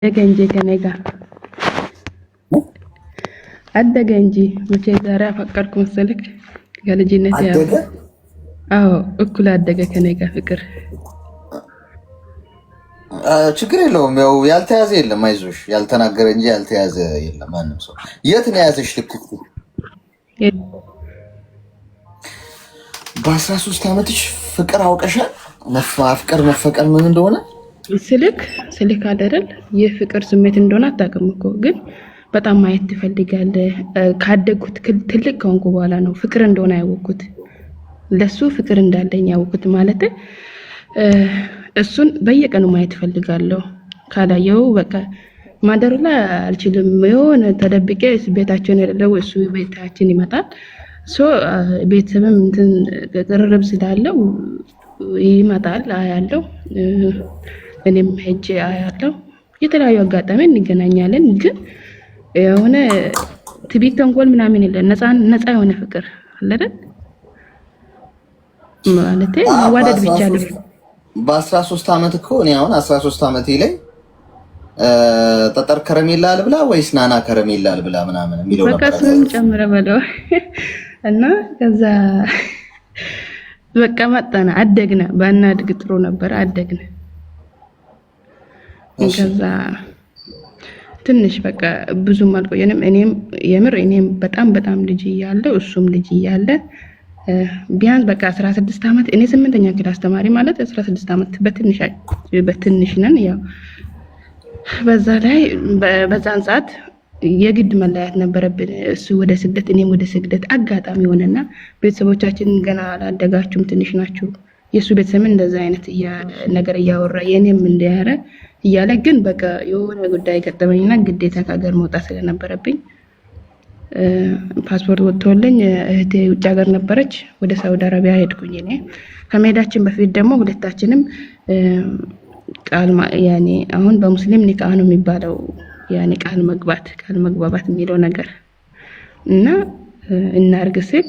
ገንጂ ከኔ ጋር አደገ እንጂ መቼ ዛሬ አፈቀርኩ መሰለክ ከልጅነት ያው አደገ አዎ እኩል አደገ ከኔ ጋር ፍቅር ችግር የለውም። ያው ያልተያዘ የለም፣ አይዞሽ። ያልተናገረ እንጂ ያልተያዘ የለም ማንም ሰው። የት ነው ያዘሽ? ልክ በ13 ዓመትሽ ፍቅር አውቀሻል? ማፍቀር መፈቀር ምን እንደሆነ ስልክ አይደል የፍቅር ስሜት እንደሆነ አታውቅም እኮ ግን በጣም ማየት ትፈልጋለህ። ካደግኩት ትልቅ ከሆንኩ በኋላ ነው ፍቅር እንደሆነ ያወቅኩት። ለሱ ፍቅር እንዳለኝ ያወቅኩት ማለት እሱን በየቀኑ ማየት ፈልጋለሁ። ካላየው በቃ ማደር ላይ አልችልም። የሆነ ተደብቄ ቤታችን ያለው እሱ ቤታችን ይመጣል። ቤተሰብም እንትን ቅርርብ ስላለው ይመጣል፣ አያለው። እኔም ሄጄ አያለው። የተለያዩ አጋጣሚ እንገናኛለን። ግን የሆነ ትቢት ተንኮል ምናምን የለም። ነፃ የሆነ ፍቅር አለ አይደል? ማለት መዋደድ ብቻ ነው። በ13 ዓመት እኮ እኔ አሁን 13 ዓመቴ ላይ ጠጠር ከረሜላ አልብላ ወይስ ናና ከረሜላ አልብላ ምናምን የሚለው ነበር። በቃ ስም ጨምረ በለው እና ከዛ በቃ መጣና አደግነ። ባናድግ ጥሩ ነበር። አደግነ። ከዛ ትንሽ በቃ ብዙም አልቆየንም። እኔም በጣም ልጅ እያለሁ እሱም ልጅ እያለ ቢያንስ በቃ 16 ዓመት እኔ 8ኛ ክላስ ተማሪ ማለት 16 ዓመት በትንሽ ነን። ያው በዛ ላይ በዛን ሰዓት የግድ መለያየት ነበረብን። እሱ ወደ ስግደት እኔም ወደ ስግደት አጋጣሚ ሆነና ቤተሰቦቻችን ገና አላደጋችሁም ትንሽ ናችሁ። የሱ ቤተሰብ እንደዛ አይነት ነገር እያወራ የኔም እንደያረ እያለ ግን በቃ የሆነ ጉዳይ ገጠመኝና ግዴታ ከሀገር መውጣት ስለነበረብኝ ፓስፖርት ወጥቶልኝ እህቴ ውጭ ሀገር ነበረች፣ ወደ ሳውዲ አረቢያ ሄድኩኝ። እኔ ከመሄዳችን በፊት ደግሞ ሁለታችንም ያኔ አሁን በሙስሊም ኒካህ ነው የሚባለው፣ ያኔ ቃል መግባባት የሚለው ነገር እና እናርግ ስል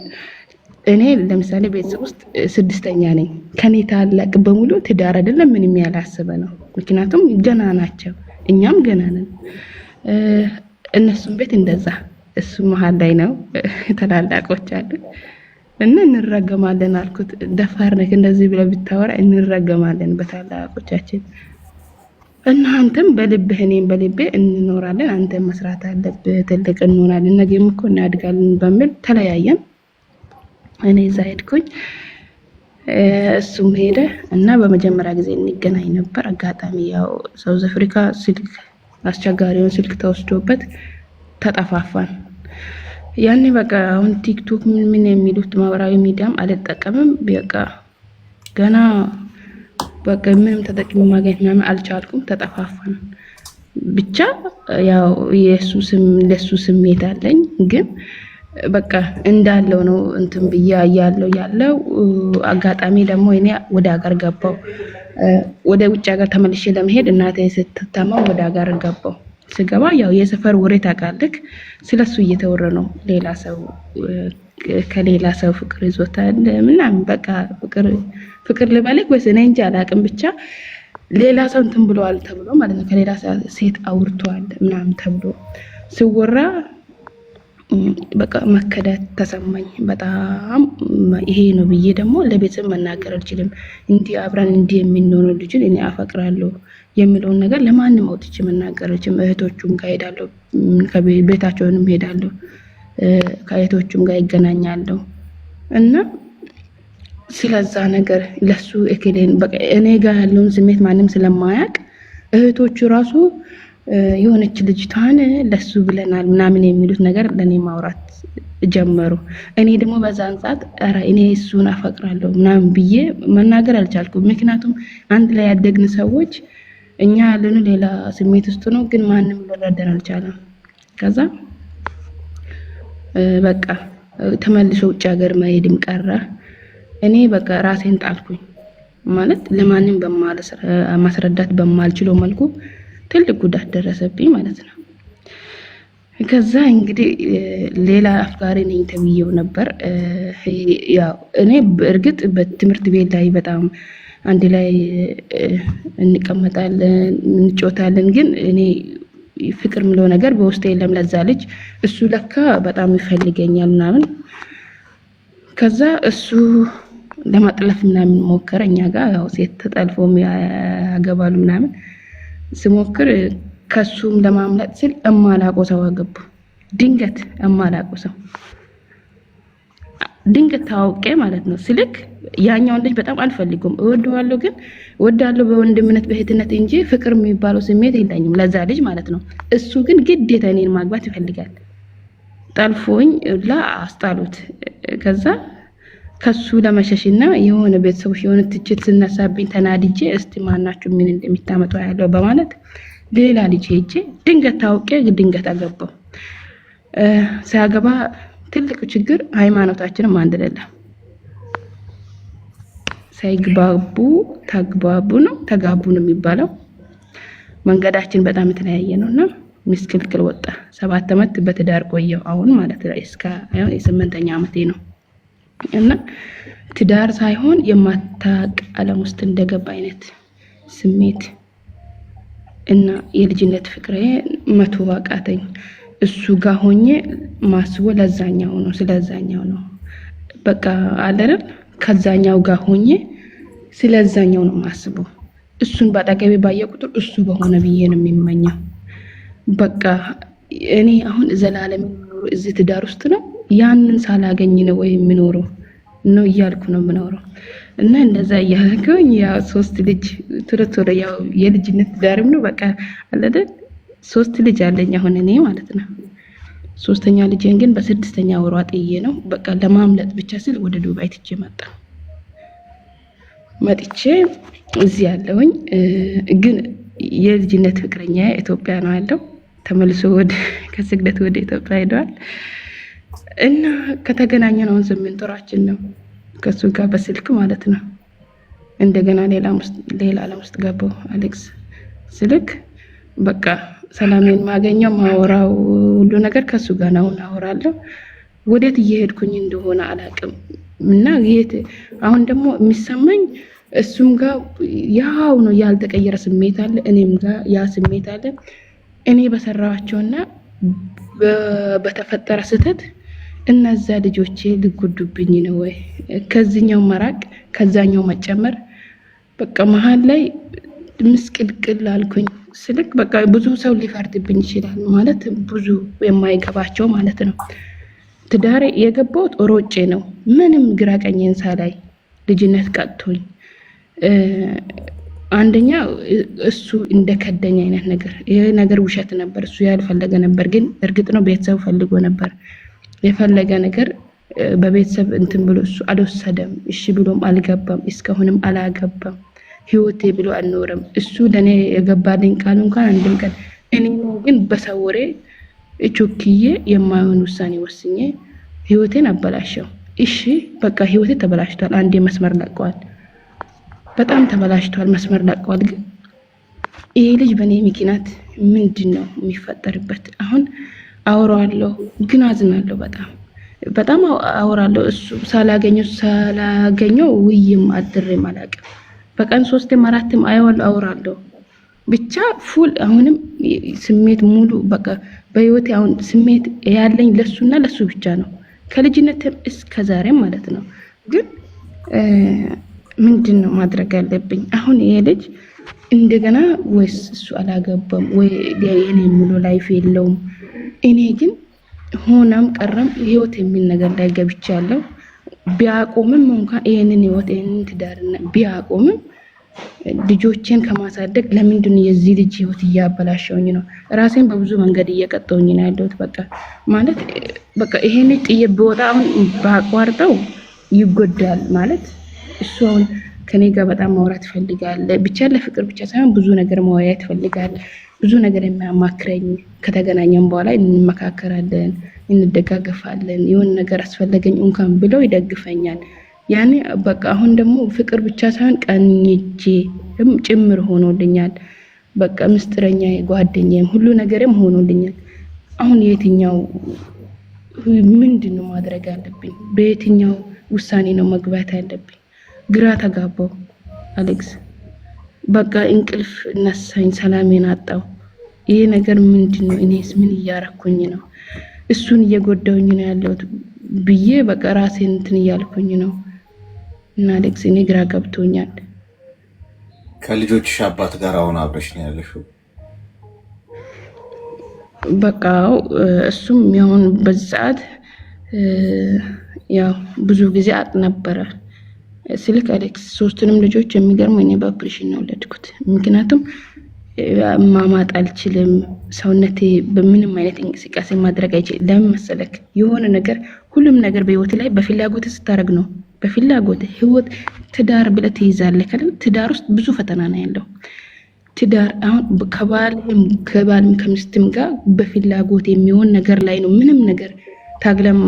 እኔ ለምሳሌ ቤተሰብ ውስጥ 6ኛ ነኝ። ከኔ ታላቅ በሙሉ ትዳር አይደለም ምንም ያላሰበ ነው። ምክንያቱም ገና ናቸው፣ እኛም ገና ነን። እነሱም ቤት እንደዛ እሱ መሀል ላይ ነው ተላላቆች አሉ እና እንረገማለን አልኩት። ደፋር ነህ እንደዚህ ብለህ ብታወራ እንረገማለን በታላቆቻችን እና አንተም በልብህ እኔም በልቤ እንኖራለን። አንተም መስራት አለብህ፣ ትልቅ እንሆናለን፣ ነገም እኮ እናድጋለን በሚል ተለያየን። እኔ እዛ ሄድኩኝ፣ እሱም ሄደ እና በመጀመሪያ ጊዜ እንገናኝ ነበር። አጋጣሚ ያው ሳውዝ አፍሪካ ስልክ አስቸጋሪውን ስልክ ተወስዶበት ተጠፋፋን። ያኔ በቃ አሁን ቲክቶክ ምን የሚሉት ማህበራዊ ሚዲያም አልጠቀምም። በቃ ገና በቃ ምንም ተጠቅሞ ማግኘት ምናምን አልቻልኩም። ተጠፋፋን። ብቻ ያው ለሱ ስሜት አለኝ ግን በቃ እንዳለው ነው እንትን ብያ ያለው አጋጣሚ ደግሞ እኔ ወደ ሀገር ገባው። ወደ ውጭ ሀገር ተመልሼ ለመሄድ እናቴ ስትታመም ወደ ሀገር ገባው። ስገባ ያው የሰፈር ወሬ ታውቃለህ፣ ስለሱ እየተወረ ነው። ሌላ ሰው ከሌላ ሰው ፍቅር ይዞታል ምናምን በቃ ፍቅር ልበልክ ወይስ እኔ እንጃ አላውቅም። ብቻ ሌላ ሰው እንትን ብለዋል ተብሎ ማለት ነው። ከሌላ ሴት አውርቷል ምናምን ተብሎ ሲወራ በቃ መከዳት ተሰማኝ በጣም። ይሄ ነው ብዬ ደግሞ ለቤተሰብ መናገር አልችልም። እንዲህ አብረን እንዲህ የምንሆነው ልጅ እኔ አፈቅራለሁ የሚለውን ነገር ለማንም አውጥቼ መናገር አልችልም። እህቶቹም ጋር ሄዳለሁ፣ ቤታቸውንም ሄዳለሁ፣ ከእህቶቹም ጋር ይገናኛለሁ እና ስለዛ ነገር ለሱ እክሌን በቃ እኔ ጋር ያለውን ስሜት ማንም ስለማያውቅ እህቶቹ ራሱ የሆነች ልጅቷን ለሱ ብለናል ምናምን የሚሉት ነገር ለኔ ማውራት ጀመሩ። እኔ ደግሞ በዛን ሰዓት እኔ እሱን አፈቅራለሁ ምናምን ብዬ መናገር አልቻልኩም። ምክንያቱም አንድ ላይ ያደግን ሰዎች እኛ ያለነው ሌላ ስሜት ውስጥ ነው፣ ግን ማንም ሊረዳን አልቻለም። ከዛ በቃ ተመልሶ ውጭ ሀገር መሄድም ቀረ። እኔ በቃ ራሴን ጣልኩኝ ማለት ለማንም ማስረዳት በማልችለው መልኩ ትልቅ ጉዳት ደረሰብኝ ማለት ነው። ከዛ እንግዲህ ሌላ አፍቃሪ ነኝ ተብዬው ነበር። ያው እኔ በእርግጥ በትምህርት ቤት ላይ በጣም አንድ ላይ እንቀመጣለን፣ እንጮታለን። ግን እኔ ፍቅር ምለው ነገር በውስጤ የለም ለዛ ልጅ። እሱ ለካ በጣም ይፈልገኛል ምናምን። ከዛ እሱ ለማጥለፍ ምናምን ሞከረ። እኛ ጋር ያው ሴት ተጠልፎም ያገባሉ ምናምን ስሞክር ከሱም ለማምለጥ ስል እማላቆ ሰው አገቡ። ድንገት እማላቆ ሰው ድንገት ታውቄ ማለት ነው። ስልክ ያኛውን ልጅ በጣም አልፈልጉም፣ እወደዋለሁ፣ ግን እወዳለሁ በወንድምነት በእህትነት እንጂ ፍቅር የሚባለው ስሜት የለኝም ለዛ ልጅ ማለት ነው። እሱ ግን ግዴታ እኔን ማግባት ይፈልጋል። ጠልፎኝ ላ አስጣሉት። ከዛ ከሱ ለመሸሽና የሆነ ቤተሰቦች የሆነ ትችት ስነሳብኝ ተናድጄ እስቲ ማናችሁ ምን እንደሚታመጡ ያለው በማለት ሌላ ልጅ ሄጄ ድንገት ታውቄ ድንገት አገባው። ሲያገባ ትልቁ ችግር ሃይማኖታችንም አንድ አይደለም። ሳይግባቡ ተግባቡ ነው ተጋቡ ነው የሚባለው። መንገዳችን በጣም የተለያየ ነውና ምስቅልቅል ወጣ። 7 ዓመት በትዳር ቆየው አሁን ማለት ነው። እስከ 8ኛ ዓመቴ ነው። እና ትዳር ሳይሆን የማታቅ ዓለም ውስጥ እንደገባ አይነት ስሜት እና የልጅነት ፍቅሬ መቶ አቃተኝ። እሱ ጋር ሆኜ ማስቦ ለዛኛው ነው ስለዛኛው ነው በቃ አለረን። ከዛኛው ጋር ሆኜ ስለዛኛው ነው ማስበው። እሱን ባጠገቤ ባየ ቁጥር እሱ በሆነ ብዬ ነው የሚመኘው። በቃ እኔ አሁን ዘላለም እዚህ ትዳር ውስጥ ነው ያንን ሳላገኝ ነው ወይ የምኖረው ነው እያልኩ ነው የምኖረው። እና እንደዛ እያልኩኝ ያው 3 ልጅ ትርትር ያው የልጅነት ትዳርም ነው በቃ አለደል 3 ልጅ አለኝ አሁን እኔ ማለት ነው። 3ኛ ልጄን ግን በ6ኛ ወሯ ጥዬ ነው በቃ ለማምለጥ ብቻ ስል ወደ ዱባይ ትቼ መጥቼ እዚህ ያለውኝ። ግን የልጅነት ፍቅረኛ ኢትዮጵያ ነው ያለው። ተመልሶ ወደ ከስግደት ወደ ኢትዮጵያ ሄዷል። እና ከተገናኘን አሁን 8 ወራችን ነው ከሱ ጋር በስልክ ማለት ነው። እንደገና ሌላ ዓለም ውስጥ ገባው አሌክስ ስልክ በቃ ሰላሜን ማገኘው ማወራው ሁሉ ነገር ከሱ ጋር ነው አወራለሁ። ወዴት እየሄድኩኝ እንደሆነ አላቅም። እና አሁን ደግሞ የሚሰማኝ እሱም ጋር ያው ነው ያልተቀየረ ስሜት አለ፣ እኔም ጋር ያ ስሜት አለ። እኔ በሰራዋቸውና በተፈጠረ ስህተት እነዛ ልጆቼ ሊጎዱብኝ ነው ወይ? ከዚህኛው መራቅ ከዛኛው መጨመር በቃ መሀል ላይ ምስቅልቅል አልኩኝ። ስልክ በቃ ብዙ ሰው ሊፈርድብኝ ይችላል ማለት ብዙ የማይገባቸው ማለት ነው። ትዳር የገባሁት ሮጬ ነው ምንም ግራ ቀኝን ሳላይ ልጅነት ቀጥቶኝ። አንደኛ እሱ እንደከደኝ አይነት ነገር ይሄ ነገር ውሸት ነበር። እሱ ያልፈለገ ነበር፣ ግን እርግጥ ነው ቤተሰብ ፈልጎ ነበር። የፈለገ ነገር በቤተሰብ እንትን ብሎ እሱ አልወሰደም። እሺ ብሎም አልገባም፣ እስካሁንም አላገባም። ህይወቴ ብሎ አልኖረም። እሱ ለኔ የገባልኝ ቃል እንኳን አንድም ቀን እኔ ነው ግን በሰውሬ ቾክዬ የማይሆን ውሳኔ ወስኜ ህይወቴን አበላሸው። እሺ በቃ ህይወቴ ተበላሽቷል። አንዴ መስመር ለቀዋል፣ በጣም ተበላሽቷል፣ መስመር ለቀዋል። ግን ይሄ ልጅ በኔ ምክንያት ምንድነው የሚፈጠርበት? አሁን አወራለሁ ግን አዝናለሁ። በጣም አወራለሁ። እሱ ሳላገኘው ውይም አድሬም አላውቅም። በቀን 3ም 4ም አወራለሁ። ብቻ ፉል አሁንም ስሜት ሙሉ በቃ በህይወቴ አሁን ስሜት ያለኝ ለሱና ለሱ ብቻ ነው ከልጅነትም እስከ ዛሬም ማለት ነው። ግን ምንድነው ማድረግ ያለብኝ አሁን? ይሄ ልጅ እንደገና ወይስ እሱ አላገባም ወይ የኔ ሙሉ ላይፍ የለውም? እኔ ግን ሆነም ቀረም ህይወት የሚል ነገር ላይ ገብቻለሁ። ቢያቆምም እንኳን ይሄንን ህይወት ይሄንን ትዳርና ቢያቆምም ልጆቼን ከማሳደግ ለምንድን ነው የዚህ ልጅ ህይወት እያበላሸውኝ ነው? ራሴን በብዙ መንገድ እየቀጠውኝ ነው ያለሁት። በቃ ማለት በቃ ይሄን ጥዬ ብወጣ አሁን ባቋርጠው ይጎዳል ማለት እሱ አሁን ከኔ ጋር በጣም ማውራት ይፈልጋል። ብቻ ለፍቅር ብቻ ሳይሆን ብዙ ነገር ማወያየት ይፈልጋል። ብዙ ነገር የሚያማክረኝ ከተገናኘን በኋላ እንመካከራለን፣ እንደጋገፋለን። የሆነ ነገር አስፈለገኝ እንኳን ብለው ይደግፈኛል። ያኔ በቃ አሁን ደግሞ ፍቅር ብቻ ሳይሆን ቀኝጄ ጭምር ሆኖልኛል። በቃ ምስጥረኛ ጓደኛዬም ሁሉ ነገርም ሆኖልኛል። አሁን የትኛው ምንድነው ማድረግ ያለብኝ? በየትኛው ውሳኔ ነው መግባት ያለብኝ? ግራ ተጋባው አሌክስ በቃ እንቅልፍ ነሳኝ፣ ሰላሜን አጣው። ይሄ ነገር ምንድነው? እኔስ ምን እያረኩኝ ነው? እሱን እየጎዳውኝ ነው ያለሁት ብዬ በቃ ራሴን እንትን እያልኩኝ ነው። እና አሌክስ እኔ ግራ ገብቶኛል። ከልጆችሽ አባት ጋር አሁን አብረሽ ነው ያለሽው? በቃ እሱም ያሁን በዚህ ሰዓት ያው ብዙ ጊዜ አጥ ነበረ ስልክ አሌክስ። ሶስቱንም ልጆች የሚገርመው እኔ በኦፕሬሽን ነው ወለድኩት። ምክንያቱም ማማጥ አልችልም፣ ሰውነቴ በምንም አይነት እንቅስቃሴ ማድረግ አይችልም። ለምን መሰለክ? የሆነ ነገር ሁሉም ነገር በህይወት ላይ በፍላጎት ስታረግ ነው። በፍላጎት ህይወት ትዳር ብለህ ትይዛለህ አይደል? ትዳር ውስጥ ብዙ ፈተና ነው ያለው። ትዳር አሁን ከባልም ከሚስትም ጋር በፍላጎት የሚሆን ነገር ላይ ነው ምንም ነገር ታግለም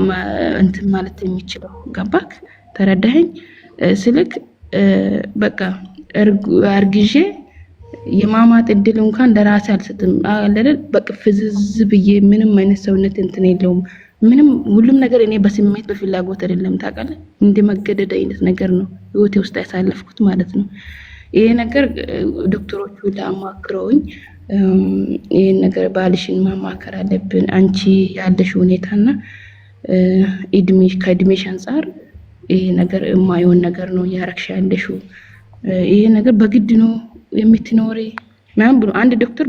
እንትን ማለት የሚችለው። ገባክ? ተረዳኸኝ? ስልክ በቃ አርግዤ የማማጥ እድል እንኳን ለራሴ አልሰጥም አይደል? በቃ ፍዝዝ ብዬ ምንም አይነት ሰውነት እንትን የለውም ምንም። ሁሉም ነገር እኔ በስሜት በፍላጎት አይደለም ታውቃለህ። እንደመገደድ አይነት ነገር ነው ህይወቴ ውስጥ ያሳለፍኩት ማለት ነው። ይሄ ነገር ዶክተሮቹ ላማክረውኝ ይሄን ነገር ባልሽን ማማከር አለብን፣ አንቺ ያለሽ ሁኔታና ከእድሜሽ አንፃር ይሄ ነገር የማይሆን ነገር ነው ያረክሽ ያለሽው፣ ይሄ ነገር በግድ ነው የምትኖሪ ምናምን ብሎ አንድ ዶክተር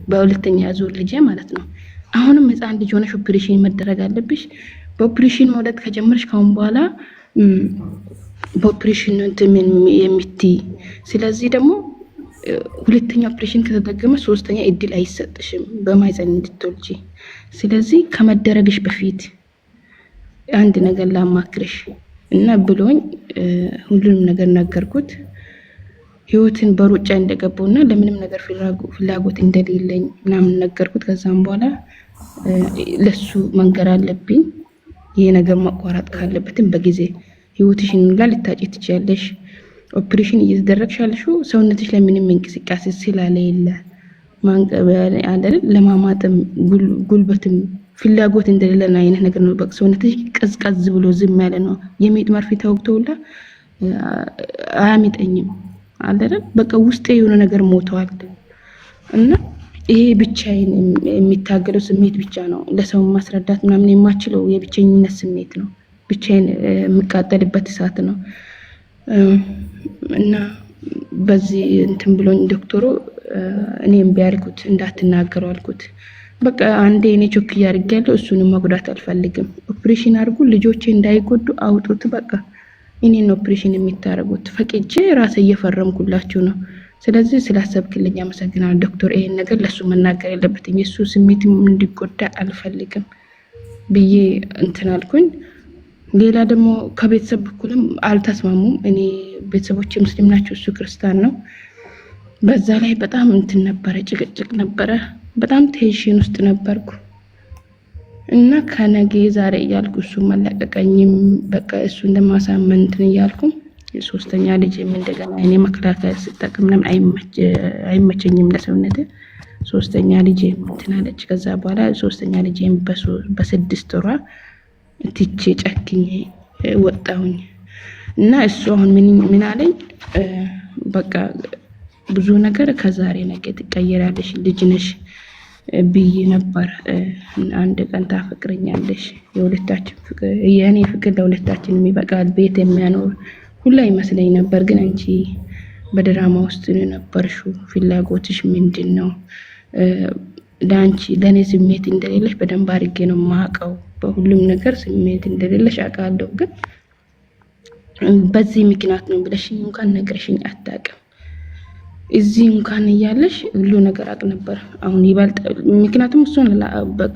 በሁለተኛ ዙር ልጄ ማለት ነው አሁንም ህፃን ልጅ ሆነሽ ኦፕሬሽን መደረግ አለብሽ፣ በኦፕሬሽን መውለድ ከጀመርሽ ካሁን በኋላ በኦፕሬሽን እንትን የምትይ፣ ስለዚህ ደግሞ ሁለተኛ ኦፕሬሽን ከተደገመ ሶስተኛ እድል አይሰጥሽም በማይፀን እንድትወልጂ። ስለዚህ ከመደረግሽ በፊት አንድ ነገር ላማክርሽ እና ብሎኝ ሁሉንም ነገር ነገርኩት። ህይወትን በሩጫ እንደገባውና ለምንም ነገር ፍላጎት እንደሌለኝ ምናምን ነገርኩት። ከዛም በኋላ ለሱ መንገር አለብኝ። ይሄ ነገር ማቋረጥ ካለበትም በጊዜ ህይወትሽን ላይ ልታጪ ትችያለሽ። ኦፕሬሽን እየተደረግሽ ያለሽው ሰውነትሽ ላይ ምንም እንቅስቃሴ ስለሌለ ማንቀበል አይደል? ለማማጥም ጉልበትም ፍላጎት እንደሌለ አይነት ነገር ነው። በቃ ሰውነትሽ ቀዝቀዝ ብሎ ዝም ያለ ነው። የሚጥ መርፌ ተወግቶላ አያሚጠኝም አይደል? በቃ ውስጤ የሆነ ነገር ሞተዋል እና ይሄ ብቻዬን የሚታገለው ስሜት ብቻ ነው። ለሰው ማስረዳት ምናምን የማችለው የብቸኝነት ስሜት ነው። ብቻዬን የሚቃጠልበት እሳት ነው እና በዚህ እንትን ብሎኝ ዶክተሩ እኔም ቢያልኩት እንዳትናገሩ አልኩት። በቃ አንዴ እኔ ቾክ ያርጋለሁ፣ እሱንም መጉዳት አልፈልግም። ኦፕሬሽን አድርጉ፣ ልጆቼ እንዳይጎዱ አውጡት። በቃ እኔን ኦፕሬሽን የሚታረጉት ፈቅጄ ራሴ እየፈረምኩላችሁ ነው። ስለዚህ ስላሰብክልኝ አመሰግናለሁ ዶክተር። ይሄን ነገር ለሱ መናገር የለበትም፣ የሱ ስሜት እንዲጎዳ አልፈልግም ብዬ እንትን አልኩኝ። ሌላ ደግሞ ከቤተሰብ በኩልም አልተስማሙም። እኔ ቤተሰቦቼ ሙስሊም ናቸው፣ እሱ ክርስቲያን ነው። በዛ ላይ በጣም እንትን ነበረ፣ ጭቅጭቅ ነበረ። በጣም ቴንሽን ውስጥ ነበርኩ እና ከነገ ዛሬ እያልኩ እሱ መለቀቀኝም በቃ እሱ እንደማሳመን እንትን እያልኩ ሶስተኛ ልጅም እንደገና እኔ መከላከያ ስጠቅም ምንም አይመቸኝም ለሰውነት። ሶስተኛ ልጅ እንትን አለች። ከዛ በኋላ ሶስተኛ ልጅም በ6 ወሯ ትቼ ጨክኜ ወጣሁኝ እና እሱ አሁን ምን አለኝ፣ በቃ ብዙ ነገር ከዛሬ ነገ ትቀየራለሽ፣ ልጅ ነሽ ብዬ ነበር። አንድ ቀን ታፈቅረኛለሽ፣ የሁለታችን ፍቅር የኔ ፍቅር ለሁለታችን የሚበቃል፣ ቤት የሚያኖር ሁላ ይመስለኝ ነበር። ግን አንቺ በድራማ ውስጥ ነው የነበርሽው። ፍላጎትሽ ምንድን ነው? ለአንቺ ለእኔ ስሜት እንደሌለሽ በደንብ አድርጌ ነው የማውቀው። በሁሉም ነገር ስሜት እንደሌለሽ አውቃለሁ። ግን በዚህ ምክንያት ነው ብለሽኝ እንኳን ነግረሽኝ አታውቅም። እዚህ እንኳን እያለሽ ሁሉ ነገር አውቅ ነበር። አሁን ይበልጥ ምክንያቱም እሱን በቃ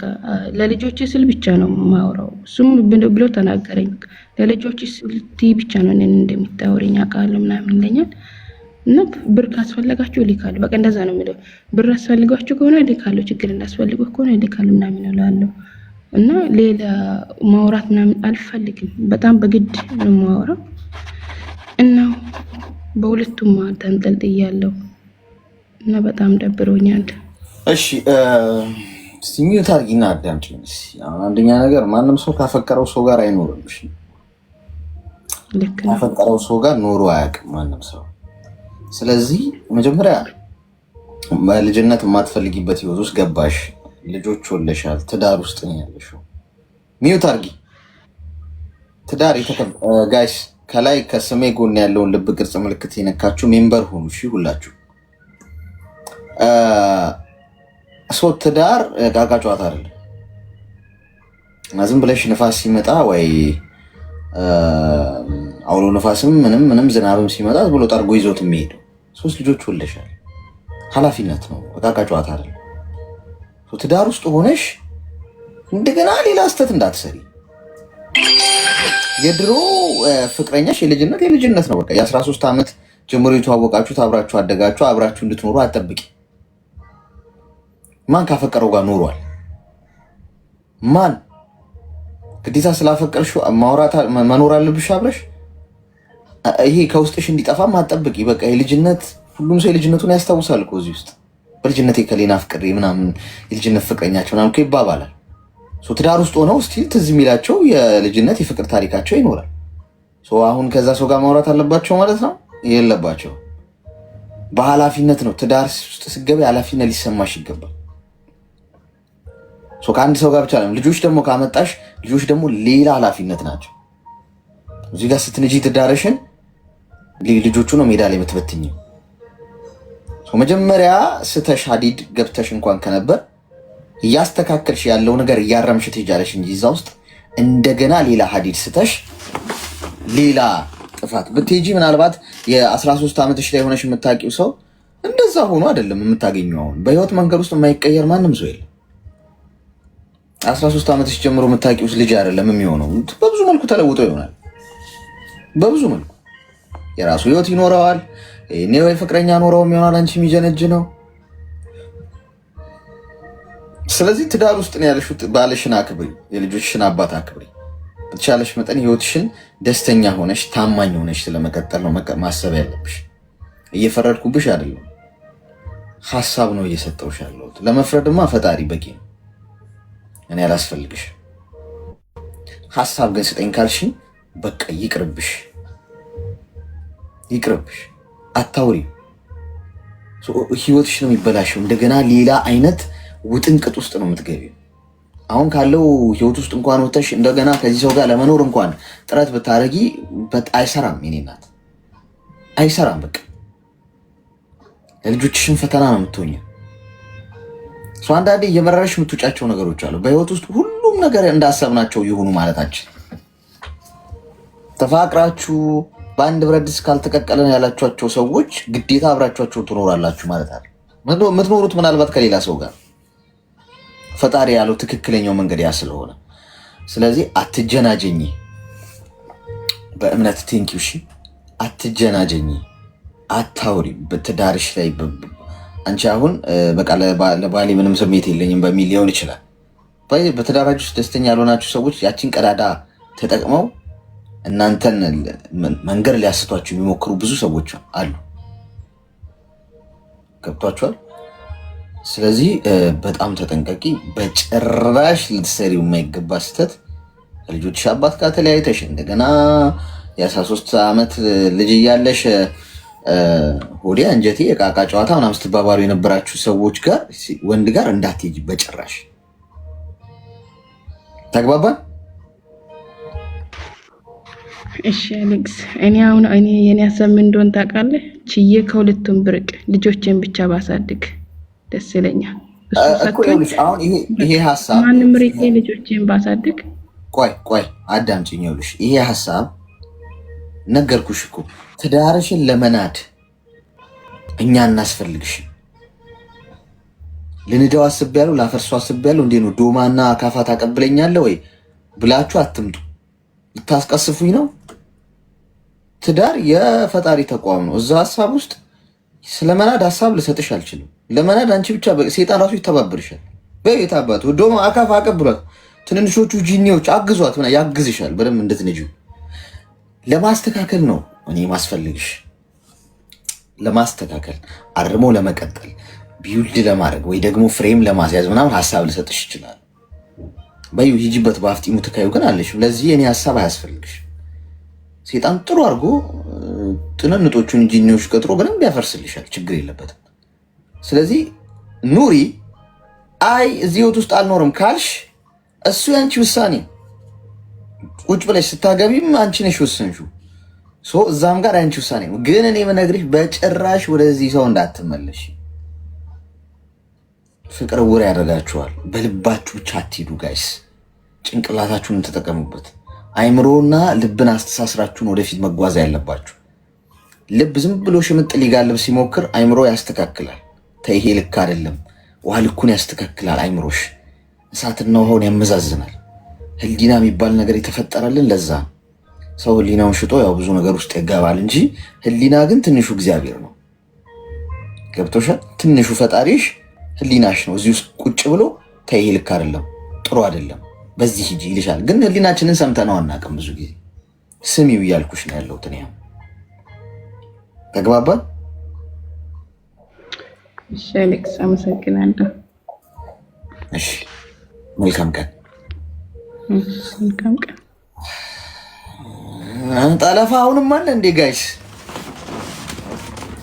ለልጆች ስል ብቻ ነው የማወራው። እሱም ብሎ ተናገረኝ። ለልጆች ስል ብቻ ነው እኔን እንደምታወሪኝ አውቃለሁ ምናምን ይለኛል። እና ብር ካስፈለጋችሁ እልካለሁ፣ በቃ እንደዛ ነው የሚለው። ብር አስፈልጋችሁ ከሆነ እልካለሁ፣ ችግር እንዳስፈልገው ከሆነ እልካለሁ ምናምን እላለሁ። እና ሌላ ማውራት ምናምን አልፈልግም። በጣም በግድ ነው የማወራው እና በሁለቱም ተንጠልጥያለሁ እና በጣም ደብሮኛል። እሺ ሚዩት አድርጊና አዳምጪኝ። አንደኛ ነገር ማንም ሰው ካፈቀረው ሰው ጋር አይኖርም። እሺ ካፈቀረው ሰው ጋር ኖሮ አያውቅም ማንም ሰው። ስለዚህ መጀመሪያ በልጅነት የማትፈልጊበት ህይወት ውስጥ ገባሽ፣ ልጆች ወለሻል፣ ትዳር ውስጥ ነው ያለሽው። ሚዩት አርጊ። ትዳር ጋይስ፣ ከላይ ከስሜ ጎን ያለውን ልብ ቅርጽ ምልክት የነካችሁ ሜምበር ሆኑ። እሺ ሁላችሁ ትዳር ቃቃ ጨዋታ አይደለም። ዝም ብለሽ ንፋስ ሲመጣ ወይ አውሎ ንፋስም ምንም ዝናብም ሲመጣ ብሎ ጠርጎ ይዞት የሚሄደው 3 ልጆች ወልደሻል። ኃላፊነት ነው፣ ቃቃ ጨዋታ አይደለም። ትዳር ውስጥ ሆነሽ እንደገና ሌላ ስተት እንዳትሰሪ። የድሮ ፍቅረኛሽ የልጅነት ነው። በቃ የ13 ዓመት ጀምሮ የተዋወቃችሁት አብራችሁ አደጋችሁ፣ አብራችሁ እንድትኖሩ አትጠብቂ። ማን ካፈቀረው ጋር ኖሯል? ማን ግዴታ ስላፈቀርሽ መኖር አለብሽ አብረሽ? ይሄ ከውስጥሽ እንዲጠፋም አትጠብቂ። በቃ የልጅነት ሁሉም ሰው የልጅነቱን ያስታውሳል እኮ እዚህ ውስጥ በልጅነት የከሌና ፍቅሬ ምናምን የልጅነት ፍቅረኛቸው ምናምን እኮ ይባባላል። ትዳር ውስጥ ሆነው ስቲል ትዝ የሚላቸው የልጅነት የፍቅር ታሪካቸው ይኖራል። አሁን ከዛ ሰው ጋር ማውራት አለባቸው ማለት ነው? የለባቸው። በኃላፊነት ነው። ትዳር ውስጥ ስትገቢ ኃላፊነት ሊሰማሽ ይገባል። ከአንድ ሰው ጋር ብቻ ነው። ልጆች ደግሞ ካመጣሽ ልጆች ደግሞ ሌላ ኃላፊነት ናቸው። እዚህ ጋር ስትንጂ ትዳርሽን ልጆቹ ነው ሜዳ ላይ የምትበትኝው። መጀመሪያ ስተሽ ሀዲድ ገብተሽ እንኳን ከነበር እያስተካከልሽ ያለው ነገር እያረምሽ ትሄጃለሽ እንጂ እዛ ውስጥ እንደገና ሌላ ሀዲድ ስተሽ ሌላ ጥፋት ብትሄጂ ምናልባት የ13 ዓመትሽ ላይ ሆነሽ የምታውቂው ሰው እንደዛ ሆኖ አይደለም የምታገኘው። አሁን በህይወት መንገድ ውስጥ የማይቀየር ማንም ሰው የለም። 13 ዓመትሽ ጀምሮ የምታውቂው ልጅ አይደለም የሚሆነው። በብዙ መልኩ ተለውጦ ይሆናል። በብዙ መልኩ የራሱ ህይወት ይኖረዋል። ኔው ፍቅረኛ ኖረውም ይሆናል አንቺ የሚጀነጅ ነው። ስለዚህ ትዳር ውስጥ ነው ያለሽው። ባልሽን አክብሪ፣ የልጆችሽን አባት አክብሪ። በተቻለሽ መጠን ህይወትሽን ደስተኛ ሆነሽ ታማኝ ሆነሽ ስለመቀጠል ነው ማሰብ ያለብሽ። እየፈረድኩብሽ አይደለም፣ ሀሳብ ነው እየሰጠውሽ ያለሁት። ለመፍረድማ ፈጣሪ በቂ ነው። እኔ አላስፈልግሽ። ሀሳብ ግን ስጠኝ ካልሽኝ በቃ ይቅርብሽ፣ አታውሪ። ህይወትሽ ነው የሚበላሸው። እንደገና ሌላ አይነት ውጥንቅጥ ውስጥ ነው የምትገቢው። አሁን ካለው ህይወት ውስጥ እንኳን ወተሽ እንደገና ከዚህ ሰው ጋር ለመኖር እንኳን ጥረት ብታረጊ አይሰራም። የኔ እናት አይሰራም። በቃ ለልጆችሽን ፈተና ነው የምትሆኘው። አንዳንዴ እየመረረሽ የምትውጫቸው ነገሮች አሉ። በህይወት ውስጥ ሁሉም ነገር እንዳሰብናቸው ይሁኑ ማለታችን። ተፋቅራችሁ በአንድ ብረት ድስት ካልተቀቀለን ያላችኋቸው ሰዎች ግዴታ አብራችኋቸው ትኖራላችሁ ማለት አለ። የምትኖሩት ምናልባት ከሌላ ሰው ጋር ፈጣሪ ያለው ትክክለኛው መንገድ ያ ስለሆነ፣ ስለዚህ አትጀናጀኝ። በእምነት ቴንኪው። እሺ አትጀናጀኝ፣ አታውሪ በትዳርሽ ላይ። አንቺ አሁን በቃ ለባሌ ምንም ስሜት የለኝም በሚል ሊሆን ይችላል። በትዳራችሁ ውስጥ ደስተኛ ያልሆናችሁ ሰዎች ያቺን ቀዳዳ ተጠቅመው እናንተን መንገድ ሊያስቷችሁ የሚሞክሩ ብዙ ሰዎች አሉ። ገብቷችኋል? ስለዚህ በጣም ተጠንቀቂ። በጭራሽ ልትሰሪው የማይገባ ስህተት ከልጆችሽ አባት ጋር ተለያይተሽ እንደገና የ13 ዓመት ልጅ እያለሽ ሆዴ አንጀቴ የቃቃ ጨዋታ ምናምን ስትባባሉ የነበራችሁ ሰዎች ጋር ወንድ ጋር እንዳትሄጂ በጭራሽ። ተግባባን? እሺ አሌክስ፣ የኔ ሀሳብ ምን እንደሆነ ታውቃለህ? ችዬ ከሁለቱም ብርቅ ልጆችን ብቻ ባሳድግ ደስ ይለኛል። አሁን ይሄ ሀሳብ ማንም ርቄ ልጆችን ባሳድግ። ቆይ አዳምጪኝ። ይኸውልሽ ይሄ ሀሳብ ነገርኩሽ እኮ ትዳርሽን ለመናድ እኛ እናስፈልግሽ። ልንደው አስቤያለሁ፣ ላፈርሶ አስቤያለሁ። እንዴ ነው ዶማና አካፋ ታቀብለኛለህ ወይ ብላችሁ አትምጡ። ልታስቀስፉኝ ነው? ትዳር የፈጣሪ ተቋም ነው። እዛ ሀሳብ ውስጥ ስለመናድ ሀሳብ ልሰጥሽ አልችልም። ለመናድ አንቺ ብቻ ሴጣን ራሱ ይተባብርሻል። በየት አባቱ ዶማ አካፋ አቀብሏት፣ ትንንሾቹ ጂኒዎች አግዟት፣ ያግዝሻል በደንብ እንድትነጂው። ለማስተካከል ነው እኔ ማስፈልግሽ፣ ለማስተካከል አርሞ ለመቀጠል ቢውልድ ለማድረግ ወይ ደግሞ ፍሬም ለማስያዝ ምናምን ሀሳብ ልሰጥሽ ይችላል። በዩ ሂጂበት በአፍጢሙ ትካዩ ግን አለሽ። ለዚህ እኔ ሀሳብ አያስፈልግሽ። ሴጣን ጥሩ አድርጎ ጥንንጦቹን ጂኒዎች ቀጥሮ በደንብ ያፈርስልሻል። ችግር የለበትም። ስለዚህ ኑሪ። አይ እዚህ ህይወት ውስጥ አልኖርም ካልሽ እሱ ያንቺ ውሳኔ። ቁጭ ብለሽ ስታገቢም አንቺ ነሽ ወሰንሽው። እዛም ጋር ያንቺ ውሳኔ ነው። ግን እኔ የምነግርሽ በጭራሽ ወደዚህ ሰው እንዳትመለሽ። ፍቅር ውር ያደርጋችኋል። በልባችሁ ብቻ አትሂዱ ጋይስ። ጭንቅላታችሁን ተጠቀሙበት። አይምሮና ልብን አስተሳስራችሁን ወደፊት መጓዝ ያለባችሁ። ልብ ዝም ብሎ ሽምጥ ሊጋልብ ሲሞክር አይምሮ ያስተካክላል። ተይሄ ልክ አይደለም። ውሃ ልኩን ያስተካክላል። አይምሮሽ እሳትና ውሃውን ያመዛዝናል። ህሊና የሚባል ነገር የተፈጠረልን ለዛ ሰው ህሊናውን ሽጦ ያው ብዙ ነገር ውስጥ ይገባል እንጂ ህሊና ግን ትንሹ እግዚአብሔር ነው። ገብቶሻል? ትንሹ ፈጣሪሽ ህሊናሽ ነው። እዚህ ውስጥ ቁጭ ብሎ ተይሄ ልክ አይደለም፣ ጥሩ አይደለም፣ በዚህ ሂጂ ይልሻል። ግን ህሊናችንን ሰምተነው አናውቅም። ብዙ ጊዜ ስሚው እያልኩሽ ነው ያለሁት እኔ። ተግባባን? እሺ አሌክስ አመሰግናለሁ። እሺ መልካም ቀን። መልካም ቀን። ጠለፋ አሁንም አለ እንዴ ጋይስ?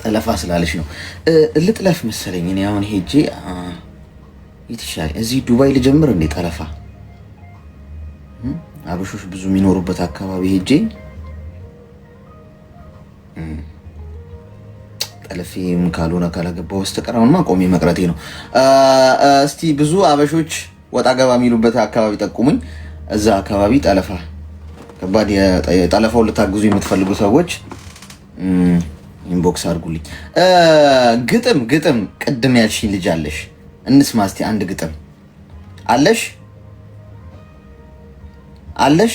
ጠለፋ ስላለሽ ነው ልጥለፍ መሰለኝ። እኔ አሁን ሄጄ ይትሻል እዚህ ዱባይ ልጀምር እንዴ ጠለፋ? አበሾች ብዙ የሚኖሩበት አካባቢ ሄጄ ጠለፌም ካልሆነ ካላገባው በስተቀር አሁንማ ቆሜ መቅረቴ ነው። እስቲ ብዙ አበሾች ወጣ ገባ የሚሉበት አካባቢ ጠቁሙኝ። እዛ አካባቢ ጠለፋ ከባድ ጠለፋውን ልታግዙ የምትፈልጉ ሰዎች ኢንቦክስ አድርጉልኝ። ግጥም ቅድም ያልሽኝ ልጅ አለሽ፣ እንስማ እስቲ አንድ ግጥም አለሽ?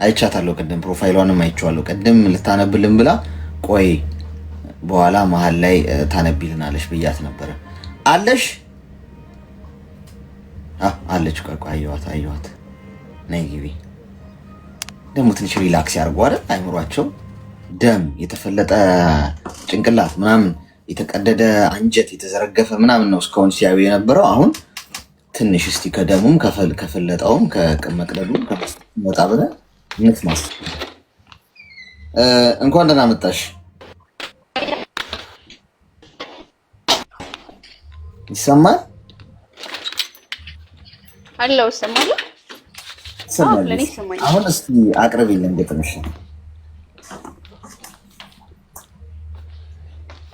አይቻታለሁ ቅድም፣ ፕሮፋይሏንም አይቼዋለሁ ቅድም ልታነብልን ብላ ቆይ በኋላ መሀል ላይ ታነቢልናለሽ ብያት ነበረ። አለሽ? አለች። ቆይ አየኋት። ነይ ግቢ። ደግሞ ትንሽ ሪላክስ ያርጉ አይደል? አይምሯቸው ደም የተፈለጠ ጭንቅላት ምናምን የተቀደደ አንጀት የተዘረገፈ ምናምን ነው እስካሁን ሲያዩ የነበረው። አሁን ትንሽ እስቲ ከደሙም ከፈለጠውም ከመቅደዱም ወጣ ብለን እንትማስ። እንኳን ደህና መጣሽ። ይሰማል? አለው ሰማለ። አሁን እስቲ አቅርቢልን ግጥምሽ።